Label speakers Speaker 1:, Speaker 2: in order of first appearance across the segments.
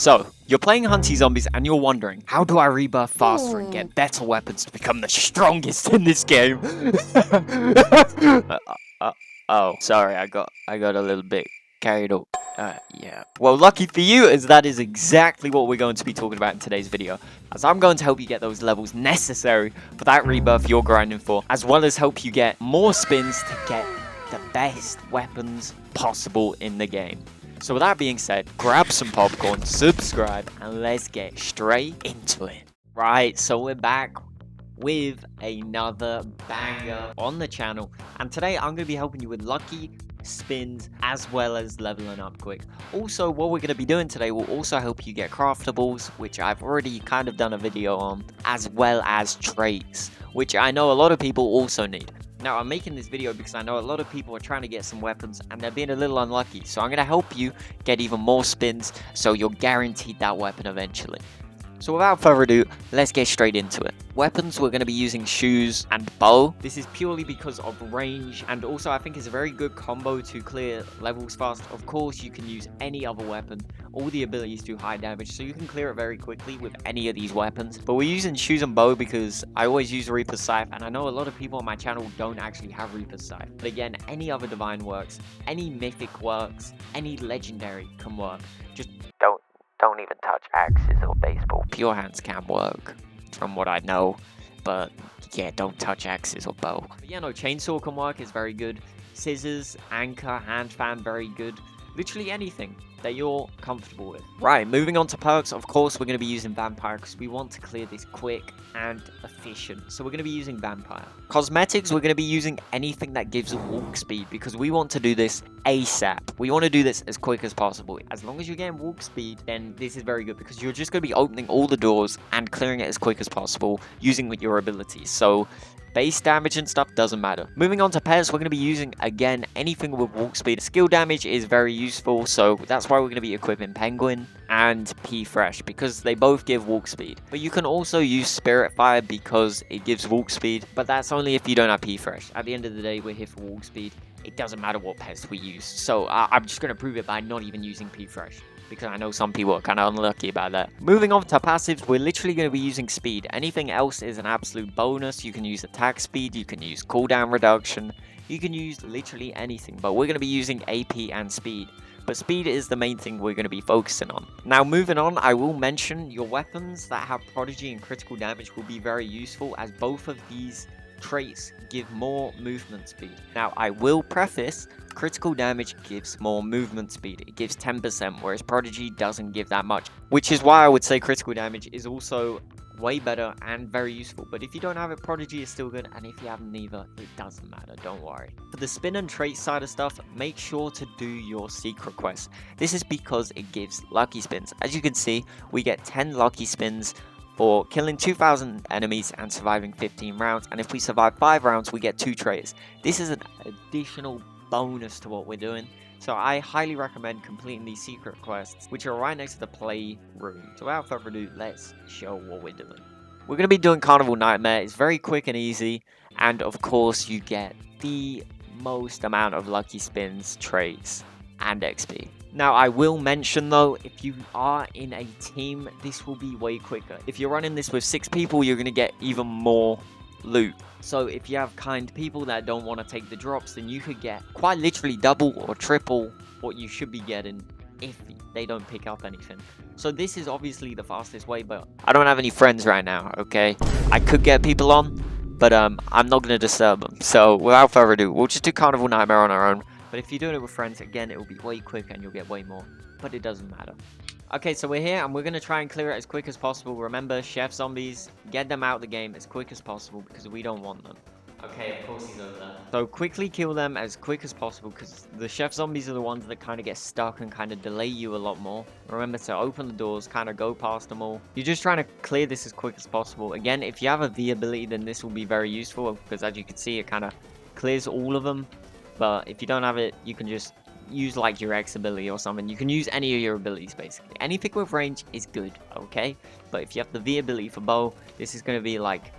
Speaker 1: So, you're playing Hunty Zombies and you're wondering, how do I rebirth faster and get better weapons to become the strongest in this game? Oh, sorry, I got a little bit carried away. Yeah. Well, lucky for you is that is exactly what we're going to be talking about in today's video, as I'm going to help you get those levels necessary for that rebirth you're grinding for, as well as help you get more spins to get the best weapons possible in the game. So with that being said, grab some popcorn, subscribe, and let's get straight into it. Right, so we're back with another banger on the channel, and today I'm going to be helping you with lucky spins as well as leveling up quick. Also, what we're going to be doing today will also help you get craftables, which I've already kind of done a video on, as well as traits, which I know a lot of people also need. Now, I'm making this video because I know a lot of people are trying to get some weapons and they're being a little unlucky. So I'm going to help you get even more spins so you're guaranteed that weapon eventually. So without further ado, let's get straight into it. Weapons, we're going to be using shoes and bow. This is purely because of range, and also I think it's a very good combo to clear levels fast. Of course, you can use any other weapon. All the abilities do high damage, so you can clear it very quickly with any of these weapons. But we're using shoes and bow because I always use Reaper's Scythe, and I know a lot of people on my channel don't actually have Reaper's Scythe. But again, any other divine works, any mythic works, any legendary can work. Just don't even touch axes or baseball. Pure hands can work, from what I know, but yeah, don't touch axes or bow. But yeah, no, chainsaw can work, it's very good. Scissors, anchor, hand fan, very good. Literally anything that you're comfortable with. Right, moving on to perks, of course, we're going to be using Vampire because we want to clear this quick and efficient. So we're going to be using Vampire. Cosmetics, we're going to be using anything that gives walk speed because we want to do this ASAP. We want to do this as quick as possible. As long as you're getting walk speed, then this is very good because you're just going to be opening all the doors and clearing it as quick as possible using with your abilities. So base damage and stuff doesn't matter. Moving on to pets, we're going to be using, again, anything with walk speed. Skill damage is very useful, so that's why we're going to be equipping Penguin and P-Fresh, because they both give walk speed. But you can also use Spirit Fire because it gives walk speed, but that's only if you don't have P-Fresh. At the end of the day, we're here for walk speed. It doesn't matter what pest we use, so I'm just going to prove it by not even using P-Fresh, because I know some people are kind of unlucky about that. Moving on to passives, we're literally going to be using speed. Anything else is an absolute bonus. You can use attack speed, you can use cooldown reduction, you can use literally anything, but we're going to be using AP and speed. But speed is the main thing we're going to be focusing on. Now, moving on, I will mention your weapons that have prodigy and critical damage will be very useful, as both of these traits give more movement speed. Now, I will preface, critical damage gives more movement speed. It gives 10%, whereas prodigy doesn't give that much, which is why I would say critical damage is also way better and very useful. But if you don't have it, prodigy is still good, and if you have neither, it doesn't matter, don't worry. For the spin and trait side of stuff, make sure to do your secret quests. This is because it gives lucky spins. As you can see, we get 10 lucky spins for killing 2,000 enemies and surviving 15 rounds, and if we survive 5 rounds, we get 2 traits. This is an additional bonus to what we're doing, so I highly recommend completing these secret quests, which are right next to the play room. So without further ado, let's show what we're doing. We're going to be doing Carnival Nightmare. It's very quick and easy, and of course you get the most amount of lucky spins, traits, and XP. Now, I will mention though, if you are in a team, this will be way quicker. If you're running this with 6 people, you're going to get even more loot. So if you have kind people that don't want to take the drops, then you could get quite literally double or triple what you should be getting if they don't pick up anything. So this is obviously the fastest way, but I don't have any friends right now, okay? I could get people on, but I'm not going to disturb them. So without further ado, we'll just do Carnival Nightmare on our own. But if you're doing it with friends, again, it will be way quicker and you'll get way more. But it doesn't matter. Okay, so we're here and we're going to try and clear it as quick as possible. Remember, chef zombies, get them out of the game as quick as possible because we don't want them. Okay, of course he's over there. So quickly kill them as quick as possible because the chef zombies are the ones that kind of get stuck and kind of delay you a lot more. Remember to open the doors, kind of go past them all. You're just trying to clear this as quick as possible. Again, if you have a V ability, then this will be very useful because as you can see, it kind of clears all of them. But if you don't have it, you can just use like your X ability or something. You can use any of your abilities basically. Anything with range is good, okay? But if you have the V ability for bow, this is going to be like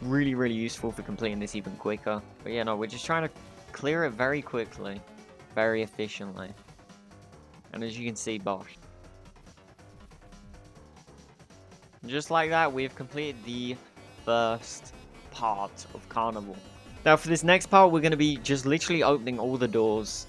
Speaker 1: really useful for completing this even quicker. But yeah, no, we're just trying to clear it very quickly, very efficiently. And as you can see, bosh. Just like that, we've completed the first part of Carnival. Now for this next part, we're going to be just literally opening all the doors,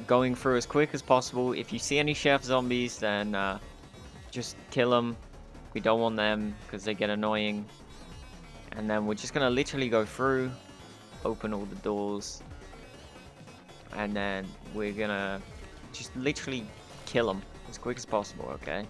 Speaker 1: going through as quick as possible. If you see any chef zombies, then just kill them. We don't want them because they get annoying. And then we're just going to literally go through, open all the doors, and then we're going to just literally kill them as quick as possible, okay?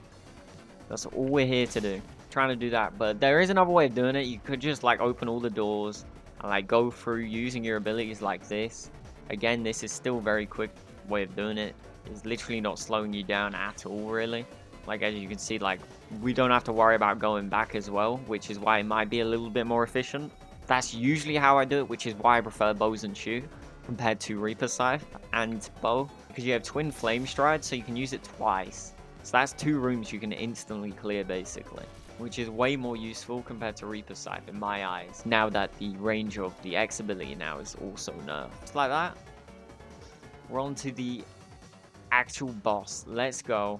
Speaker 1: That's all we're here to do. Trying to do that, but there is another way of doing it. You could just like open all the doors and like go through using your abilities like this. Again, this is still a very quick way of doing it. It's literally not slowing you down at all, really. Like, as you can see, like, we don't have to worry about going back as well, which is why it might be a little bit more efficient. That's usually how I do it, which is why I prefer bows and shoot compared to Reaper Scythe and bow, because you have twin flame stride, so you can use it twice. So that's 2 rooms you can instantly clear, basically, which is way more useful compared to Reaper Scythe in my eyes, now that the range of the X ability now is also nerfed. Just like that, we're on to the actual boss. Let's go.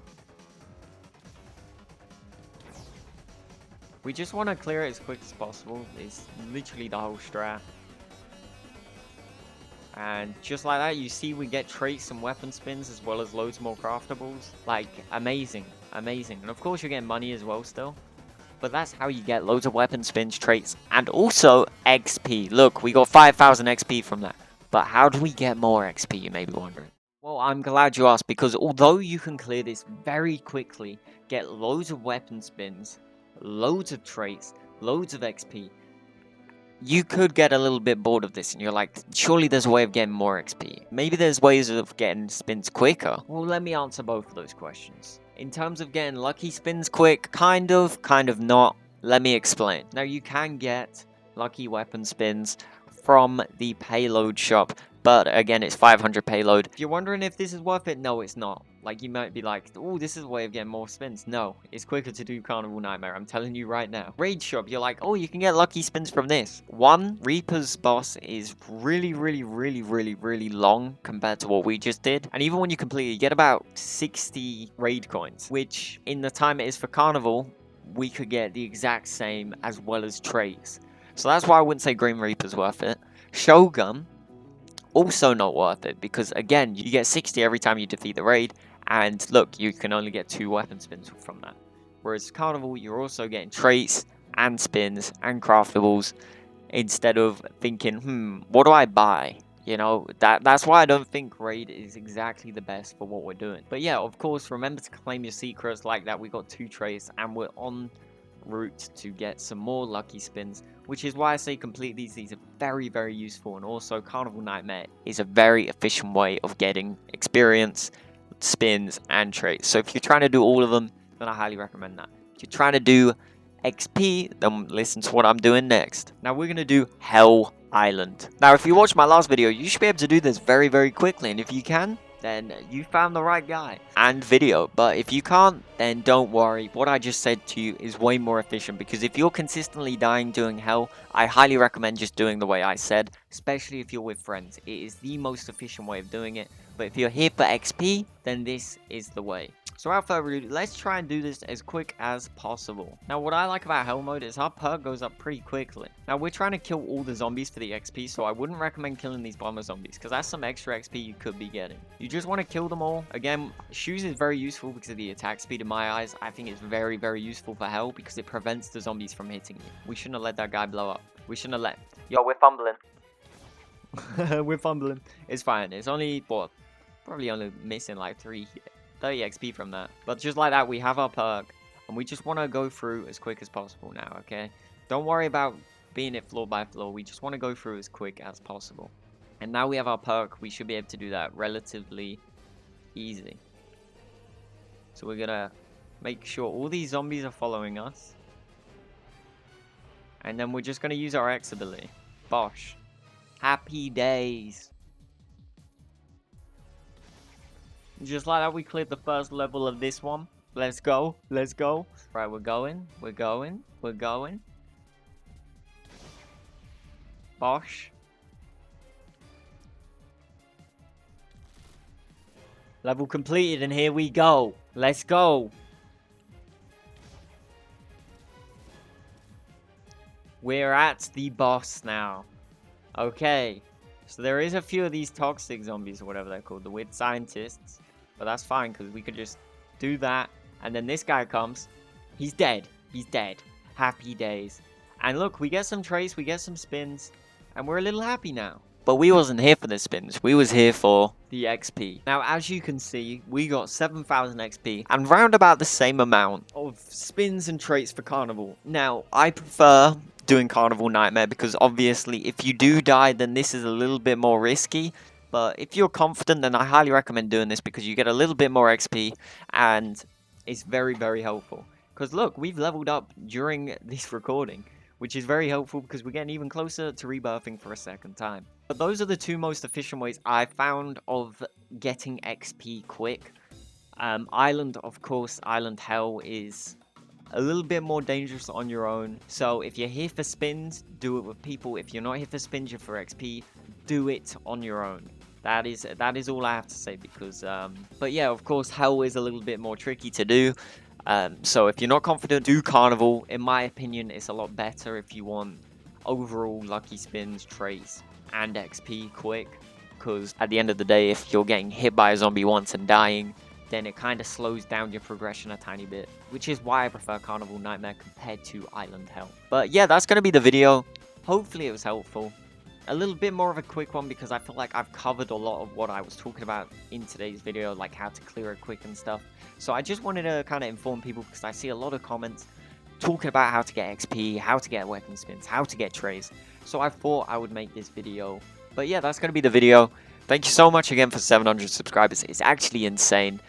Speaker 1: We just want to clear it as quick as possible. It's literally the whole strat. And just like that, you see we get traits and weapon spins as well as loads more craftables. Like, amazing. Amazing. And of course you're getting money as well still. But that's how you get loads of weapon spins, traits, and also XP. Look, we got 5,000 XP from that. But how do we get more XP, you may be wondering? Well, I'm glad you asked, because although you can clear this very quickly, get loads of weapon spins, loads of traits, loads of XP, you could get a little bit bored of this and you're like, surely there's a way of getting more XP. Maybe there's ways of getting spins quicker. Well, let me answer both of those questions. In terms of getting lucky spins quick, kind of not. Let me explain. Now, you can get lucky weapon spins from the payload shop, but again, it's 500 payload. If you're wondering if this is worth it, no, it's not. Like, you might be like, oh, this is a way of getting more spins. No, it's quicker to do Carnival Nightmare. I'm telling you right now. Raid shop, you're like, oh, you can get lucky spins from this. One, Reaper's boss is really long compared to what we just did. And even when you complete it, you get about 60 raid coins, which in the time it is for Carnival, we could get the exact same as well as traits. So that's why I wouldn't say Grim Reaper's worth it. Shogun, also not worth it, because again, you get 60 every time you defeat the raid, and look, you can only get 2 weapon spins from that. Whereas Carnival, you're also getting traits and spins and craftables, instead of thinking, what do I buy? You know, that's why I don't think raid is exactly the best for what we're doing. But yeah, of course, remember to claim your secrets. Like that, we got 2 traits and we're on route to get some more lucky spins, which is why I say complete these. These are very useful, and also Carnival Nightmare is a very efficient way of getting experience, spins, and traits. So if you're trying to do all of them, then I highly recommend that. If you're trying to do XP, then listen to what I'm doing next. Now we're going to do Hell Island. Now if you watched my last video, you should be able to do this very quickly, and if you can, then you found the right guy and video. But if you can't, then don't worry. What I just said to you is way more efficient, because if you're consistently dying doing Hell, I highly recommend just doing the way I said, especially if you're with friends. It is the most efficient way of doing it. But if you're here for XP, then this is the way. So without further ado, let's try and do this as quick as possible. Now what I like about Hell mode is our perk goes up pretty quickly. Now we're trying to kill all the zombies for the XP, so I wouldn't recommend killing these bomber zombies, because that's some extra XP you could be getting. You just want to kill them all. Again, shoes is very useful because of the attack speed in my eyes. I think it's very useful for Hell because it prevents the zombies from hitting you. We shouldn't have let that guy blow up. We shouldn't have let... Yo, we're fumbling. We're fumbling. It's fine. It's only, what? Probably only missing like 30 XP from that. But just like that, we have our perk, and we just want to go through as quick as possible now, okay? Don't worry about being it floor by floor. We just want to go through as quick as possible. And now we have our perk, we should be able to do that relatively easy. So we're gonna make sure all these zombies are following us. And then we're just gonna use our X ability. Bosh. Happy days. Just like that, we cleared the first level of this one. Let's go. Let's go. Right, we're going. We're going. We're going. Bosh. Level completed, and here we go. Let's go. we're at the boss now. Okay, so there is a few of these toxic zombies or whatever they're called, the weird scientists, but that's fine because we could just do that, and then this guy comes. He's dead. He's dead. Happy days. And look, we get some trace, we get some spins, and we're a little happy now. But we wasn't here for the spins. We was here for the XP. Now, as you can see, we got 7,000 XP and round about the same amount of spins and traits for Carnival. Now, I prefer doing Carnival Nightmare because obviously if you do die, then this is a little bit more risky. But if you're confident, then I highly recommend doing this because you get a little bit more XP and it's very, very helpful. Because look, we've leveled up during this recording, which is very helpful because we're getting even closer to rebirthing for a second time. But those are the two most efficient ways I found of getting XP quick. Island, of course, Island Hell is a little bit more dangerous on your own. So if you're here for spins, do it with people. If you're not here for spins, you're for XP, do it on your own. That is all I have to say because, but yeah, of course, Hell is a little bit more tricky to do. So if you're not confident, do Carnival. In my opinion, it's a lot better if you want overall lucky spins, traits, and XP quick. Because at the end of the day, if you're getting hit by a zombie once and dying, then it kind of slows down your progression a tiny bit. Which is why I prefer Carnival Nightmare compared to Island Hell. But yeah, that's going to be the video. Hopefully it was helpful. A little bit more of a quick one because I feel like I've covered a lot of what I was talking about in today's video, like how to clear it quick and stuff. So I just wanted to kind of inform people because I see a lot of comments talking about how to get XP, how to get weapon spins, how to get trays. So I thought I would make this video. But yeah, that's going to be the video. Thank you so much again for 700 subscribers. It's actually insane.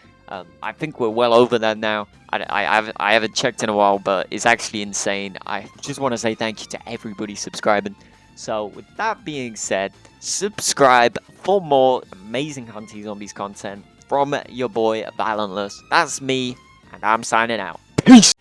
Speaker 1: I think we're well over that now. I haven't checked in a while, but it's actually insane. I just want to say thank you to everybody subscribing. So with that being said, subscribe for more amazing Hunty Zombies content from your boy Valentless. That's me, and I'm signing out. Peace!